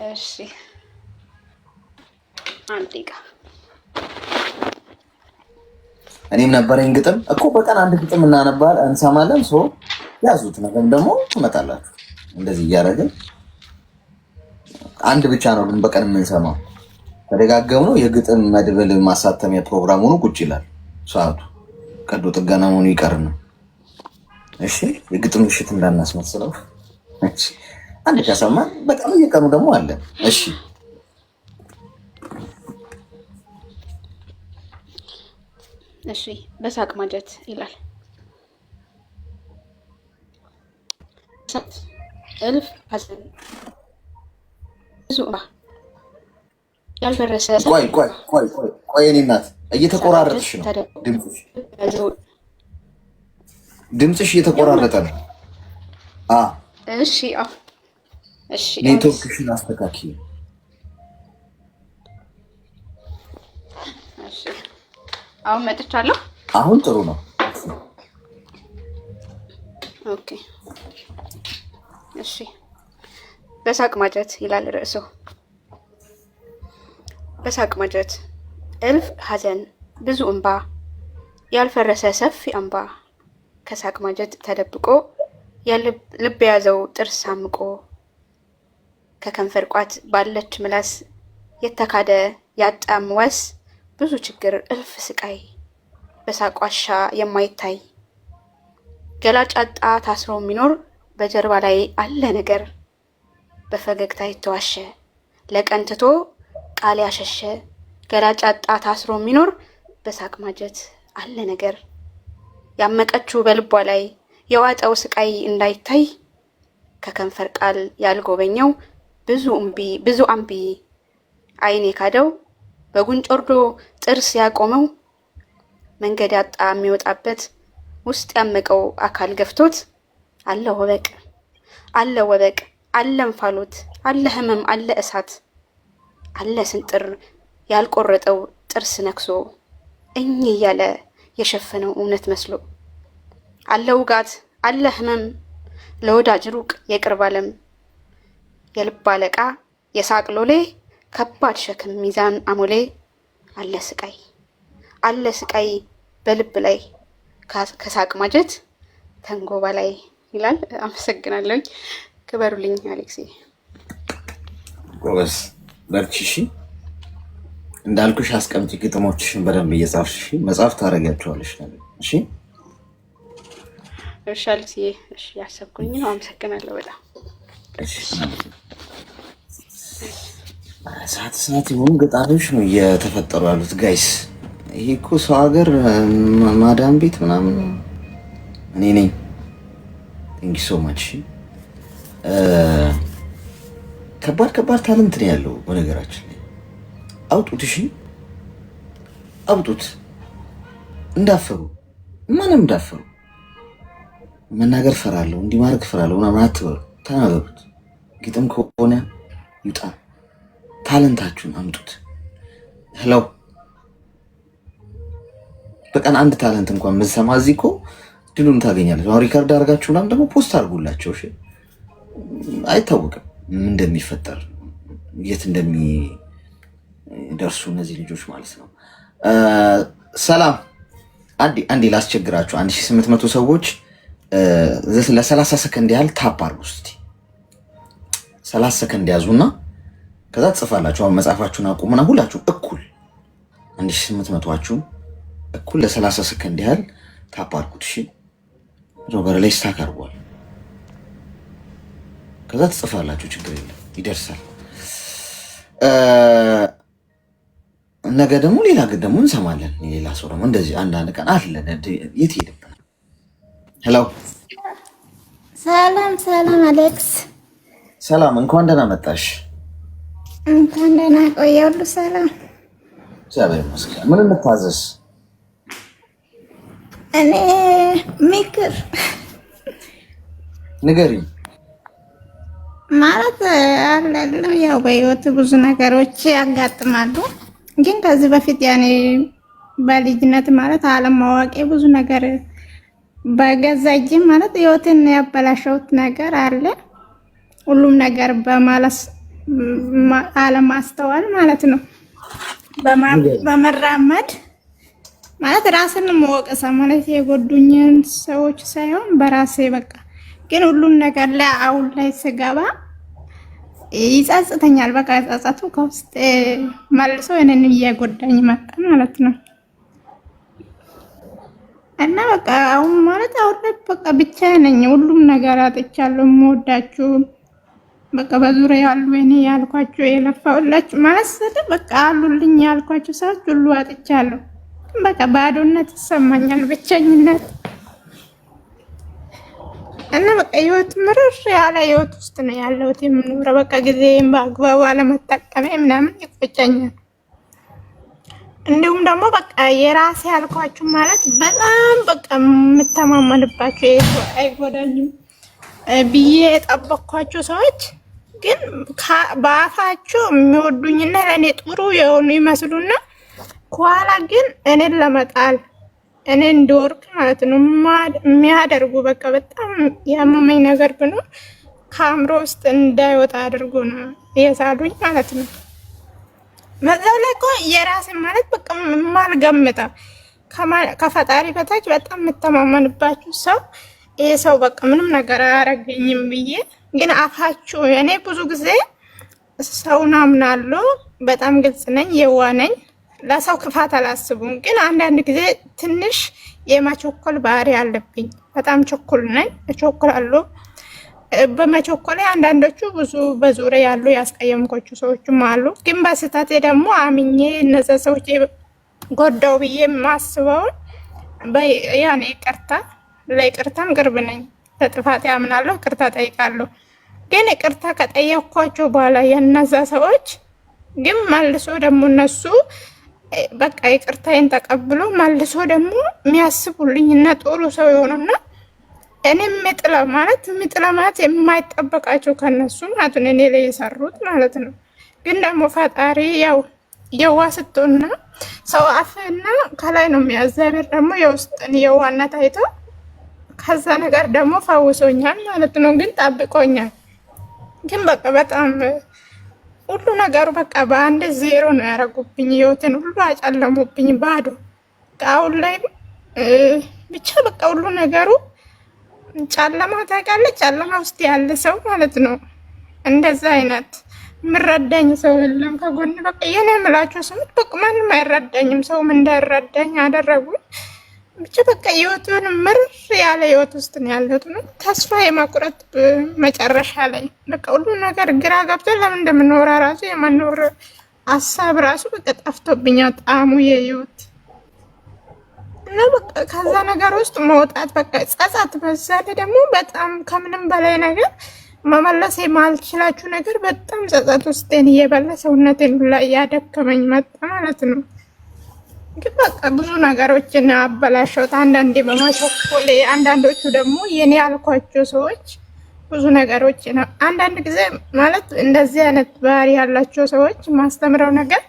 እሺ አንዴ እኔም ነበረኝ ግጥም እኮ በቀን አንድ ግጥም እንሰማለን። ያዙት ነገም ደግሞ ትመጣላችሁ። እንደዚህ እያደረግን አንድ ብቻ ነው ግን በቀን የምንሰማው። ተደጋገም ነው የግጥም መድብል ማሳተሚያ ፕሮግራም ሆኖ ቁጭ ይላል ሰዓቱ። ቀዶ ጥገና መሆኑ ይቀር ነው። እሺ የግጥም ምሽት እንዳናስመስለው። እሺ አንድ ከሰማን በቀን እየቀኑ ደግሞ አለ። እሺ በሳቅ ማጀት ይላል። እልፍ ሐዘን ብዙ ያልፈረሰ ቆይ እኔ እናት እየተቆራረጥሽ ነው ድምፅሽ እየተቆራረጠ ነው። እሺ ኔትወርክሽን አስተካክዪ። አሁን መጥቻለሁ። አሁን ጥሩ ነው። ኦኬ እሺ በሳቅ ማጀት ይላል ርዕሱ። በሳቅ ማጀት እልፍ ሐዘን ብዙ እንባ ያልፈረሰ ሰፊ አምባ ከሳቅ ማጀት ተደብቆ ልብ የያዘው ጥርስ አምቆ ከከንፈር ቋት ባለች ምላስ የተካደ ያጣም ወስ ብዙ ችግር እልፍ ስቃይ በሳቅ ዋሻ የማይታይ ገላጭ አጣ ታስሮ የሚኖር በጀርባ ላይ አለ ነገር በፈገግታ የተዋሸ ለቀን ትቶ ቃል ያሸሸ ገላጭ አጣ ታስሮ የሚኖር በሳቅ ማጀት አለ ነገር ያመቀችው በልቧ ላይ የዋጠው ስቃይ እንዳይታይ ከከንፈር ቃል ያልጎበኘው ብዙ አምቢ አይን የካደው በጉንጭ ወርዶ ጥርስ ያቆመው መንገድ ያጣ የሚወጣበት ውስጥ ያመቀው አካል ገፍቶት አለ ወበቅ አለ ወበቅ አለ እንፋሎት አለ ህመም አለ እሳት አለ ስንጥር ያልቆረጠው ጥርስ ነክሶ እኝ እያለ የሸፈነው እውነት መስሎ አለ ውጋት አለ ህመም ለወዳጅ ሩቅ የቅርብ ዓለም የልብ አለቃ የሳቅ ሎሌ ከባድ ሸክም ሚዛን አሞሌ አለ ስቃይ በልብ ላይ ከሳቅ ማጀት ተንጎባ ላይ ይላል። አመሰግናለሁ። ክበሩልኝ። አሌክሲ ጎበዝ፣ በርቺ። እሺ እንዳልኩሽ አስቀምጪ ግጥሞችሽን በደንብ እየጻፍሽ መጽሐፍ ታደርጊያቸዋለሽ። እሺ እሺ አሌክሲ፣ እሺ ያሰብኩኝ ነው። አመሰግናለሁ በጣም እሺ። ሰዓት የሆኑ ገጣሚዎች ነው እየተፈጠሩ ያሉት ጋይስ። ይሄ እኮ ሰው ሀገር ማዳም ቤት ምናምን እኔ ነኝ። ቴንክ ዩ ሶ ማች። ከባድ ታለንት ነው ያለው በነገራችን ላይ። አውጡት፣ እሺ አውጡት። እንዳፈሩ ማንም እንዳፈሩ መናገር ፈራለሁ፣ እንዲህ ማድረግ ፈራለሁ ምናምን አትበሉ። ተናገሩት። ግጥም ከሆነ ይውጣ። ታለንታችሁን አምጡት። ሄሎ በቀን አንድ ታለንት እንኳን ምንሰማ እዚህ እኮ ድሉን ታገኛለች። አሁን ሪከርድ አድርጋችሁ ምናምን ደግሞ ፖስት አድርጉላቸው። እሺ አይታወቅም ምን እንደሚፈጠር የት እንደሚደርሱ እነዚህ ልጆች ማለት ነው። ሰላም አንዴ ላስቸግራችሁ። 1800 ሰዎች ለ30 ሰከንድ ያህል ታፕ አድርጉ እስቲ። 30 ሰከንድ ያዙና ከዛ ትጽፋላችሁ። አሁን መጽሐፋችሁን አቁሙና ሁላችሁም እኩል 1800ዎቹም እኩል ለ30 ሰከንድ ያህል ታፕ አድርጉት። እሺ ሮበር ላይ ስታክ አድርጓል። ከዛ ትጽፋላችሁ። ችግር የለም ይደርሳል። ነገ ደግሞ ሌላ ደግሞ እንሰማለን። ሌላ ሰው ደግሞ እንደዚህ አንዳንድ ቀን አለ። የት ሄድብናል? ሄሎ ሰላም አሌክስ። ሰላም እንኳን ደህና መጣሽ። እንኳን ደህና ቆየ። ሁሉ ሰላም እግዚአብሔር ይመስገን። ምን እንታዘዝ? እኔ ምክር ንገሪኝ። ማለት አይደለም ያው በህይወት ብዙ ነገሮች ያጋጥማሉ። ግን ከዚህ በፊት ያኔ በልጅነት ማለት አለማወቄ ብዙ ነገር በገዛ እጅ ማለት ህይወትን ያበላሸውት ነገር አለ። ሁሉም ነገር አለማስተዋል ማለት ነው። በመራመድ ማለት ራስን መወቀሳ ማለት የጎዱኝን ሰዎች ሳይሆን በራሴ በቃ ግን ሁሉም ነገር ላይ አሁን ላይ ስገባ ይጸጽተኛል። በቃ ጸጸቱ ከውስጥ መልሶ እኔን እየጎዳኝ መጣ ማለት ነው። እና በቃ አሁን ማለት አሁን ላይ በቃ ብቻዬን ነኝ። ሁሉም ነገር አጥቻለሁ። የምወዳችሁ በቃ በዙሪያ ያሉ እኔ ያልኳቸው የለፋውላችሁ ማለት በቃ አሉልኝ ያልኳቸው ሰዎች ሁሉ አጥቻለሁ። በቃ ባዶነት ይሰማኛል፣ ብቸኝነት እና በቃ ህይወት ምርር ያለ ህይወት ውስጥ ነው ያለሁት የምኖረው። በቃ ጊዜም በአግባቡ አለመጠቀሜ ምናምን ይቆጨኛል። እንዲሁም ደግሞ በቃ የራሴ ያልኳችሁ ማለት በጣም በቃ የምተማመንባቸው አይጎዳኝም ብዬ የጠበቅኳቸው ሰዎች ግን በአፋቸው የሚወዱኝና ለእኔ ጥሩ የሆኑ ይመስሉና ከኋላ ግን እኔን ለመጣል እኔ እንደወርቅ ማለት ነው የሚያደርጉ በቃ በጣም ያመመኝ ነገር ብኖር ከአእምሮ ውስጥ እንዳይወጣ አድርጎ ነው የሳሉኝ ማለት ነው። በዛው ላይ እኮ የራስን ማለት በቃ የማልገምተው ከፈጣሪ በታች በጣም የምተማመንባችሁ ሰው ይሄ ሰው በቃ ምንም ነገር አያረገኝም ብዬ ግን አፋችሁ እኔ ብዙ ጊዜ ሰውን አምናለሁ። በጣም ግልጽ ነኝ፣ የዋ ነኝ፣ ለሰው ክፋት አላስቡም። ግን አንዳንድ ጊዜ ትንሽ የመቸኮል ባህሪ አለብኝ። በጣም ቸኩል ነኝ፣ እቸኩላለሁ። በመቸኮሌ አንዳንዶቹ ብዙ በዙሪያ ያሉ ያስቀየምኳቸው ሰዎችም አሉ። ግን በስህተቴ ደግሞ አምኜ እነዛ ሰዎች ጎዳው ብዬ የማስበውን ያኔ ለይቅርታም ቅርብ ነኝ። ለጥፋቴ አምናለሁ፣ ይቅርታ ጠይቃለሁ። ግን ይቅርታ ከጠየኳቸው በኋላ የነዛ ሰዎች ግን መልሶ ደግሞ እነሱ በቃ ይቅርታዬን ተቀብሎ መልሶ ደግሞ የሚያስቡልኝ እና ጥሩ ሰው የሆኑና እኔ ምጥላ ማለት የማይጠበቃቸው ከነሱ ማለት ነው፣ እኔ ላይ የሰሩት ማለት ነው። ግን ደግሞ ፈጣሪ ያው የዋ ስትሆንና ሰው አፍና ከላይ ነው እግዚአብሔር ደግሞ የውስጥን የዋነት አይቶ ከዛ ነገር ደግሞ ፈውሶኛል ማለት ነው። ግን ጠብቆኛል። ግን በቃ በጣም ሁሉ ነገሩ በቃ በአንድ ዜሮ ነው ያደረጉብኝ። ህይወትን ሁሉ አጨለሙብኝ ባዶ። አሁን ላይ ብቻ በቃ ሁሉ ነገሩ ጨለማ ታውቃለች፣ ጨለማ ውስጥ ያለ ሰው ማለት ነው። እንደዛ አይነት የምረዳኝ ሰው የለም ከጎን። በቃ የኔ የምላቸው ሰዎች በቃ ማንም አይረዳኝም። ሰውም እንዳይረዳኝ አደረጉኝ። ብቻ በቃ ህይወቱን ምርር ያለ ህይወት ውስጥ ነው ያለሁት ነው። ተስፋ የመቁረጥ መጨረሻ ላይ በቃ ሁሉ ነገር ግራ ገብቶ ለምን እንደምኖር ራሱ የመኖር ሀሳብ ራሱ በቃ ጠፍቶብኛል ጣዕሙ የህይወት እና በቃ ከዛ ነገር ውስጥ መውጣት በቃ ጸጸት፣ በዛ ላይ ደግሞ በጣም ከምንም በላይ ነገር መመለስ የማልችላችሁ ነገር በጣም ጸጸት ውስጤን እየበላ ሰውነቴን ሁላ እያደከመኝ መጣ ማለት ነው። ግን በቃ ብዙ ነገሮችን አበላሸውት፣ አንዳንዴ በማሸኮሌ፣ አንዳንዶቹ ደግሞ የኔ ያልኳቸው ሰዎች ብዙ ነገሮች ነው። አንዳንድ ጊዜ ማለት እንደዚህ አይነት ባህሪ ያላቸው ሰዎች ማስተምረው ነገር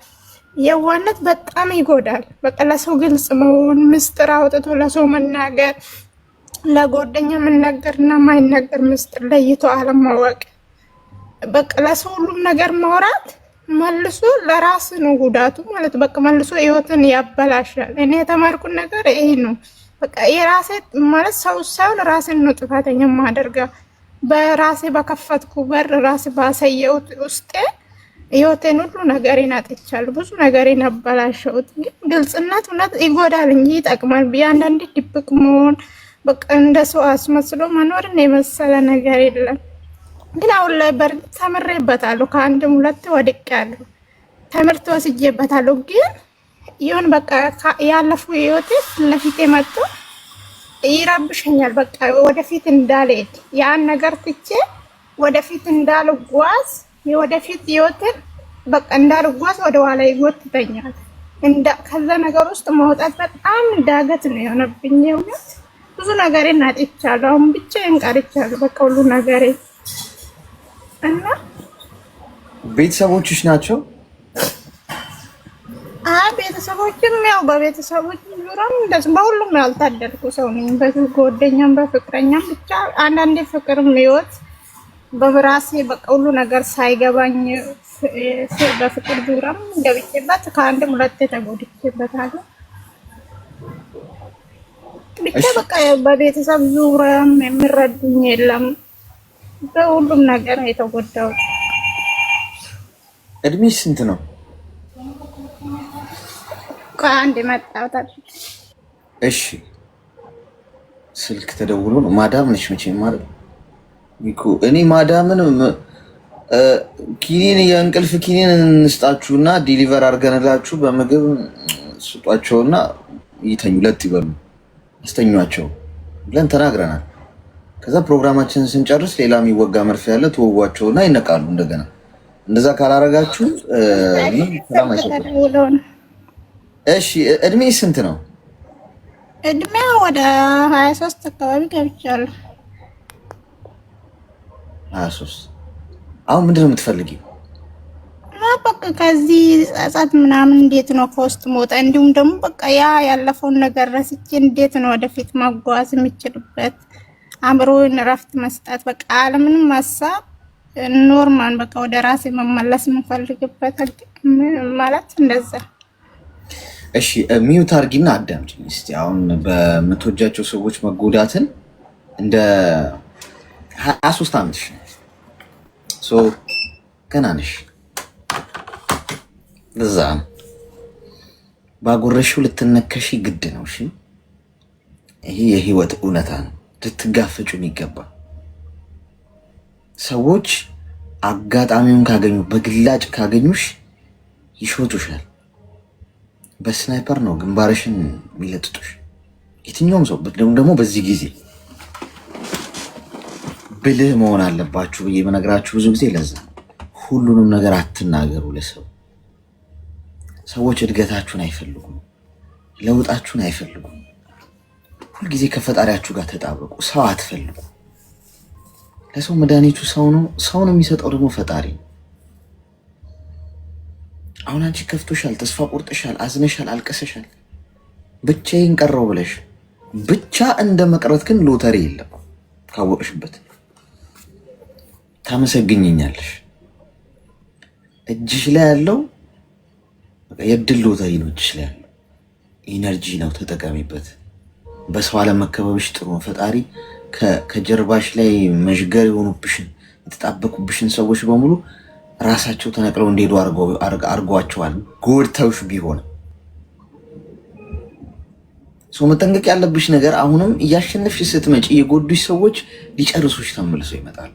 የዋነት በጣም ይጎዳል። በቃ ለሰው ግልጽ መሆን፣ ምስጢር አውጥቶ ለሰው መናገር፣ ለጓደኛ መናገርና ማይናገር ምስጢር ለይቶ አለማወቅ፣ በቃ ለሰው ሁሉም ነገር ማውራት መልሶ ለራስ ነው ጉዳቱ ማለት በቃ መልሶ ህይወትን ያበላሻል። እኔ የተማርኩት ነገር ይሄ ነው። በቃ የራሴ ማለት ሰው ሳይሆን ራሴን ነው ጥፋተኛ ማደርጋ። በራሴ በከፈትኩ በር ራሴ ባሰየሁት ውስጤ ህይወቴን ሁሉ ነገሬን አጥቻለሁ። ብዙ ነገሬን አበላሸሁት። ግን ግልጽነት እውነት ይጎዳል እንጂ ይጠቅማል። አንዳንዴ ድብቅ መሆን በቃ እንደ ሰው አስመስሎ መኖርን የመሰለ ነገር የለም። ግን አሁን ላይ በእርግጥ ተምሬበታለሁ። ከአንድም ሁለት ወድቄያለሁ፣ ትምህርት ወስጄበታለሁ። ግን ይሁን በቃ ያለፉ ህይወቴ ለፊቴ መጥቶ ይረብሸኛል። በቃ ወደፊት እንዳልሄድ ያን ነገር ትቼ ወደፊት እንዳልጓዝ የወደፊት ህይወትን በቃ እንዳልጓዝ ወደ ኋላ ይጎትተኛል። ከዛ ነገር ውስጥ መውጣት በጣም ዳገት ነው የሆነብኝ። እውነት ብዙ ነገሬን አጥቻለሁ። አሁን ብቻዬን ቀርቻለሁ። በቃ ሁሉ ነገሬ እና ቤተሰቦችሽ ናቸው? ቤተሰቦችም ያው በቤተሰቦች ዙሪያም እንደዚህ በሁሉም ያልታደልኩ ሰው ነኝ። በጓደኛም በፍቅረኛም ብቻ አንዳንዴ ፍቅርም ህይወት በራሴ በቃ ሁሉ ነገር ሳይገባኝ በፍቅር ዙሪያም ገብቼበት ከአንድም ሁለቴ ተጎድቼበታለሁ። ብቻ በቃ በቤተሰብ ዙሪያም የሚረዱኝ የለም። በሁሉም ነገር የተጎዳው። እድሜሽ ስንት ነው? ከአንድ መጣው ታዲያ። እሺ ስልክ ተደውሎ ነው። ማዳም ነሽ መቼም ማለት ሚኩ። እኔ ማዳምን ኪኒን የእንቅልፍ ኪኒን እንስጣችሁና ዲሊቨር አድርገንላችሁ በምግብ ስጧቸውና ይተኙ፣ ለት ይበሉ፣ አስተኟቸው ብለን ተናግረናል። ከዛ ፕሮግራማችንን ስንጨርስ ሌላ የሚወጋ መርፌ ያለ ተወጓቸውና ይነቃሉ እንደገና። እንደዛ ካላረጋችሁ ሰላም አይሰጡም። እሺ እድሜ ስንት ነው? እድሜ ወደ 23 አካባቢ ገብቻለሁ። 23። አሁን ምንድን ነው የምትፈልጊው? በቃ ከዚህ ጸጸት ምናምን እንዴት ነው ከውስጥ መውጣ፣ እንዲሁም ደግሞ በቃ ያ ያለፈውን ነገር ረስቼ እንዴት ነው ወደፊት መጓዝ የምችልበት፣ አእምሮን እረፍት መስጠት፣ በቃ አለምንም ሀሳብ ኖርማል በቃ ወደ ራሴ መመለስ የምፈልግበት ማለት እንደዛ። እሺ ሚዩት አድርጊና አዳምጪኝ እስቲ። አሁን በምትወጃቸው ሰዎች መጎዳትን እንደ 23 ዓመትሽ ገና ነሽ። ለዛ ባጎረሽው ልትነከሺ ግድ ነው። እሺ ይሄ የህይወት እውነታ ነው፣ ልትጋፈጩ የሚገባ ሰዎች አጋጣሚውን ካገኙ በግላጭ ካገኙሽ ይሾጡሻል። በስናይፐር ነው ግንባርሽን የሚለጥጡሽ የትኛውም ሰው። ደግሞ በዚህ ጊዜ ብልህ መሆን አለባችሁ ብዬ የምነግራችሁ ብዙ ጊዜ ለዛ ሁሉንም ነገር አትናገሩ ለሰው። ሰዎች እድገታችሁን አይፈልጉም፣ ለውጣችሁን አይፈልጉም። ሁልጊዜ ከፈጣሪያችሁ ጋር ተጣበቁ። ሰው አትፈልጉ። ለሰው መድኃኒቱ ሰው ነው። ሰው ነው የሚሰጠው ደግሞ ፈጣሪ ነው። አሁን አንቺ ከፍቶሻል፣ ተስፋ ቆርጠሻል፣ አዝነሻል፣ አልቀሰሻል፣ ብቻዬን ቀረው ብለሽ ብቻ እንደ መቅረት ግን ሎተሪ የለም። ካወቅሽበት ታመሰግኝኛለሽ። እጅሽ ላይ ያለው የድል ሎተሪ ነው። እጅሽ ላይ ያለው ኢነርጂ ነው፣ ተጠቀሚበት። በሰው አለመከበብሽ ጥሩ ነው። ፈጣሪ ከጀርባሽ ላይ መሽገር የሆኑብሽን የተጣበቁብሽን ሰዎች በሙሉ ራሳቸው ተነቅለው እንዲሄዱ አርጓቸዋል። ጎድተውሽ ቢሆን ሰው መጠንቀቅ ያለብሽ ነገር አሁንም እያሸነፍሽ ስትመጪ የጎዱሽ ሰዎች ሊጨርሱሽ ተመልሰው ይመጣሉ።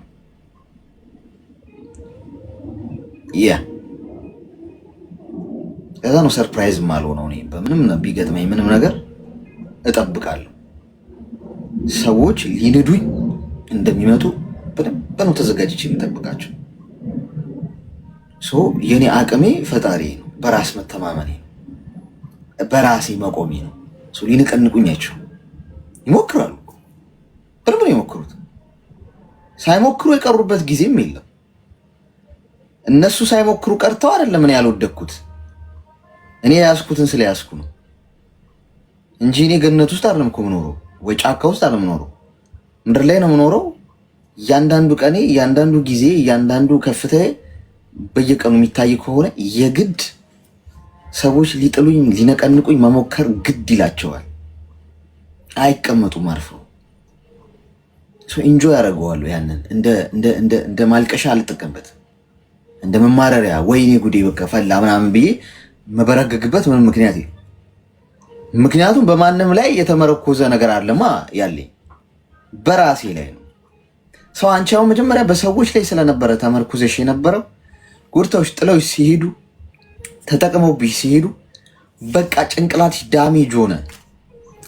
ከዛ ነው ሰርፕራይዝ ማልሆነው። እኔ በምንም ቢገጥመኝ ምንም ነገር እጠብቃለሁ። ሰዎች ሊንዱኝ እንደሚመጡ በደንብ ነው ተዘጋጅቼ የምጠብቃቸው። የኔ አቅሜ ፈጣሪ ነው፣ በራስ መተማመኔ ነው፣ በራሴ መቆሜ ነው። ሊንቀንቁኛቸው ይሞክራሉ። በደንብ ነው የሞክሩት። ሳይሞክሩ የቀሩበት ጊዜም የለም። እነሱ ሳይሞክሩ ቀርተው አይደለም እኔ ያልወደኩት፣ እኔ ያዝኩትን ስለያዝኩ ነው እንጂ እኔ ገነት ውስጥ አይደለም እኮ የምኖረው፣ ወይ ጫካ ውስጥ አይደለም የምኖረው፣ ምድር ላይ ነው የምኖረው። እያንዳንዱ ቀኔ፣ እያንዳንዱ ጊዜ፣ እያንዳንዱ ከፍታዬ በየቀኑ የሚታይ ከሆነ የግድ ሰዎች ሊጥሉኝ ሊነቀንቁኝ መሞከር ግድ ይላቸዋል። አይቀመጡም አርፈው። ኢንጆይ ያደርገዋሉ። ያንን እንደ ማልቀሻ አልጠቀምበትም፣ እንደ መማረሪያ ወይኔ ጉዴ በቃ ፈላ ምናምን ብዬ መበረገግበት ምንም ምክንያት የለም። ምክንያቱም በማንም ላይ የተመረኮዘ ነገር አለማ ያለኝ በራሴ ላይ ነው። ሰው አንቺ አሁን መጀመሪያ በሰዎች ላይ ስለነበረ ተመርኩዘሽ የነበረው ጉርታዎች ጥለውሽ ሲሄዱ ተጠቅመውብሽ ሲሄዱ በቃ ጭንቅላትሽ ዳሜጅ ሆነ።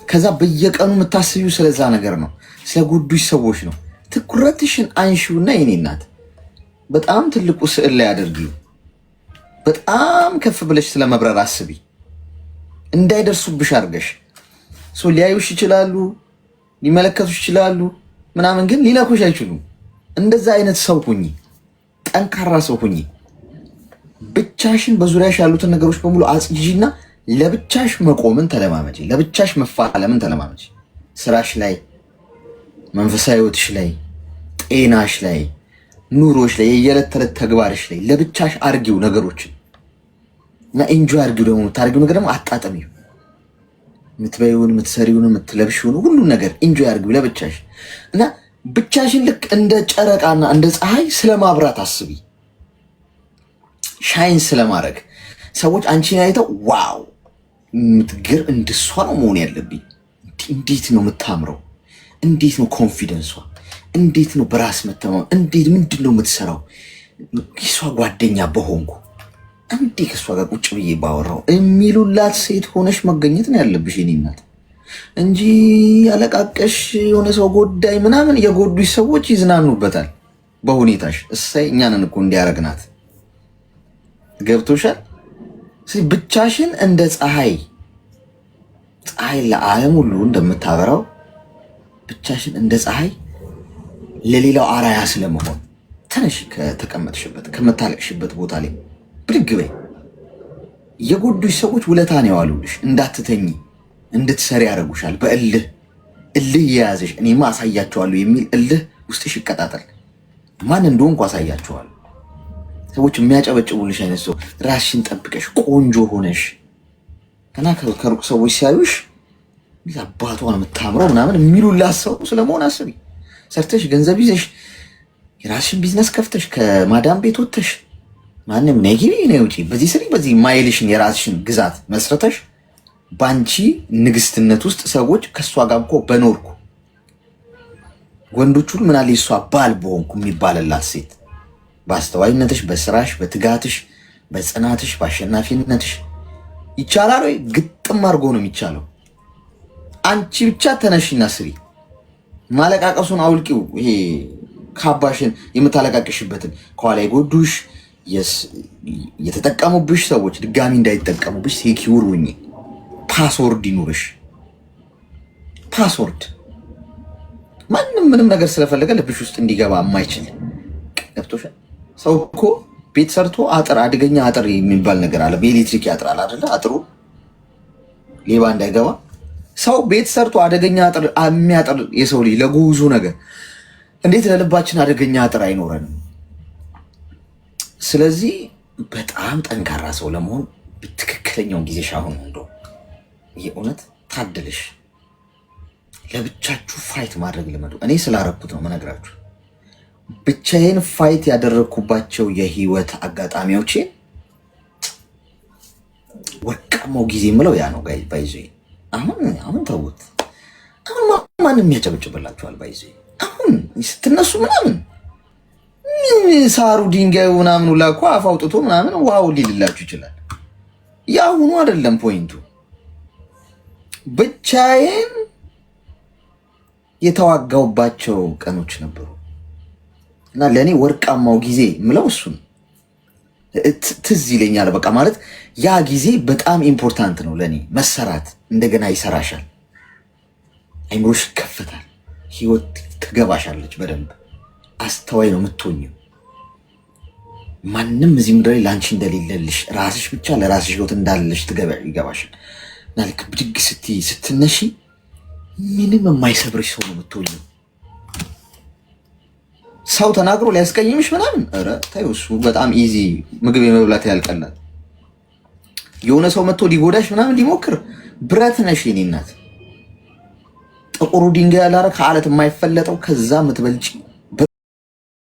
ከዛ በየቀኑ የምታስቢው ስለዛ ነገር ነው፣ ስለጎዱሽ ሰዎች ነው። ትኩረትሽን አንሺውና የኔ እናት በጣም ትልቁ ስዕል ላይ አድርጊው። በጣም ከፍ ብለሽ ስለመብረር አስቢ። እንዳይደርሱብሽ አድርገሽ ሊያዩሽ ይችላሉ፣ ሊመለከቱሽ ይችላሉ ምናምን፣ ግን ሊነኩሽ አይችሉም። እንደዛ አይነት ሰው ሁኚ፣ ጠንካራ ሰው ሁኚ። ብቻሽን በዙሪያሽ ያሉትን ነገሮች በሙሉ አጽጂና ለብቻሽ መቆምን ተለማመጂ፣ ለብቻሽ መፋለምን ተለማመጂ። ስራሽ ላይ፣ መንፈሳዊ ህይወትሽ ላይ፣ ጤናሽ ላይ፣ ኑሮሽ ላይ፣ የየዕለት ተዕለት ተግባርሽ ላይ ለብቻሽ አርጊው ነገሮችን እና ኢንጆይ አርጊው። ደግሞ የምታርጊው ነገር ደግሞ አጣጥሚው። የምትበይውን፣ የምትሰሪውን፣ የምትለብሽውን ሁሉን ነገር ኢንጆይ አርጊው ለብቻሽ እና ብቻሽን ልክ እንደ ጨረቃና እንደ ፀሐይ ስለማብራት አስቢ። ሻይን ስለማድረግ ሰዎች አንቺን አይተው ዋው የምትገር እንደሷ ነው መሆን ያለብኝ፣ እንዴት ነው የምታምረው፣ እንዴት ነው ኮንፊደንሷ፣ እንዴት ነው በራስ መተማመን፣ እንዴት ምንድን ነው የምትሰራው፣ የሷ ጓደኛ በሆንኩ እንዴ ከሷ ጋር ቁጭ ብዬ ባወራው የሚሉላት ሴት ሆነሽ መገኘት ነው ያለብሽ የኔ እናት እንጂ ያለቃቀሽ የሆነ ሰው ጎዳይ ምናምን። የጎዱሽ ሰዎች ይዝናኑበታል በሁኔታሽ። እሳይ እኛንን እኮ እንዲያረግናት ገብቶሻል። ስለዚህ ብቻሽን እንደ ፀሐይ ለዓለም ሁሉ እንደምታበራው ብቻሽን እንደ ፀሐይ ለሌላው አራያ ስለመሆን ተነሽ። ከተቀመጥሽበት ከምታለቅሽበት ቦታ ላይ ብድግ በይ። የጎዱሽ ሰዎች ውለታን ያዋሉልሽ። እንዳትተኝ እንድትሰሪ ያደርጉሻል። በእልህ የያዘሽ እኔማ አሳያቸዋለሁ የሚል እልህ ውስጥሽ ይቀጣጠል። ማን እንደሆንኩ አሳያቸዋለሁ። ሰዎች የሚያጨበጭቡልሽ አይነት ሰው ራስሽን ጠብቀሽ ቆንጆ ሆነሽ እና ከሩቅ ሰዎች ሲያዩሽ አባቷን የምታምረው ምናምን የሚሉላት ሰው ስለመሆን አስቢ። ሰርተሽ ገንዘብ ይዘሽ የራስሽን ቢዝነስ ከፍተሽ ከማዳም ቤት ወጥተሽ ማንም ነጊቢ ነው ውጪ በዚህ ስሪ በዚህ ማይልሽን የራስሽን ግዛት መስረተሽ ባንቺ ንግስትነት ውስጥ ሰዎች ከሷ ጋር እኮ በኖርኩ ወንዶች ሁሉ ምን አለ እሷ ባል በሆንኩ የሚባልላት ሴት በአስተዋይነትሽ፣ በስራሽ፣ በትጋትሽ፣ በጽናትሽ፣ በአሸናፊነትሽ ይቻላል ወይ? ግጥም አድርጎ ነው የሚቻለው። አንቺ ብቻ ተነሽና ስሪ። ማለቃቀሱን አውልቂው። ይሄ ካባሽን የምታለቃቅሽበትን ከኋላ የጎዱሽ የተጠቀሙብሽ ሰዎች ድጋሚ እንዳይጠቀሙብሽ ሴኪውር ሁኚ። ፓስወርድ ይኑርሽ። ፓስወርድ ማንም ምንም ነገር ስለፈለገ ልብሽ ውስጥ እንዲገባ የማይችል ገብቶሻል። ሰው እኮ ቤት ሰርቶ አጥር አደገኛ አጥር የሚባል ነገር አለ። በኤሌክትሪክ ያጥራል አይደለ? አጥሩ ሌባ እንዳይገባ ሰው ቤት ሰርቶ አደገኛ አጥር የሚያጥር የሰው ልጅ ለጉዙ ነገር እንዴት ለልባችን አደገኛ አጥር አይኖረንም? ስለዚህ በጣም ጠንካራ ሰው ለመሆን ትክክለኛውን ጊዜሽ አሁን ነው። እንደው የእውነት ታድልሽ። ለብቻችሁ ፋይት ማድረግ ልመዱ። እኔ ስላረኩት ነው መነግራችሁ። ብቻዬን ፋይት ያደረግኩባቸው የህይወት አጋጣሚዎቼ ወርቃማው ጊዜ የምለው ያ ነው። ጋይ ባይዞ አሁን ተውት። አሁን ማንም የሚያጨበጭብላችኋል። ባይዞ አሁን ስትነሱ ምናምን ሳሩ ድንጋዩ ምናምን ላኳ አፍ አውጥቶ ምናምን ዋው ሊልላችሁ ይችላል። ያሁኑ አይደለም ፖይንቱ። ብቻዬን የተዋጋውባቸው ቀኖች ነበሩ እና ለእኔ ወርቃማው ጊዜ ምለው እሱን ትዝ ይለኛል። በቃ ማለት ያ ጊዜ በጣም ኢምፖርታንት ነው ለእኔ። መሰራት እንደገና ይሰራሻል፣ አይምሮሽ ይከፈታል፣ ህይወት ትገባሻለች በደንብ አስተዋይ ነው የምትሆኝው። ማንም እዚህ ምድር ላይ ለአንቺ እንደሌለልሽ ራስሽ ብቻ ለራስሽ ህይወት እንዳለሽ ይገባሻል። እና ልክ ብድግ ስትነሺ ምንም የማይሰብርሽ ሰው ነው የምትሆኝው። ሰው ተናግሮ ሊያስቀይምሽ ምናምን ኧረ ተይው፣ እሱ በጣም ኢዚ ምግብ የመብላት ያልቀላል። የሆነ ሰው መጥቶ ሊጎዳሽ ምናምን ሊሞክር ብረት ነሽ የኔ እናት። ጥቁሩ ድንጋይ ያላረ ከአለት የማይፈለጠው ከዛ የምትበልጪ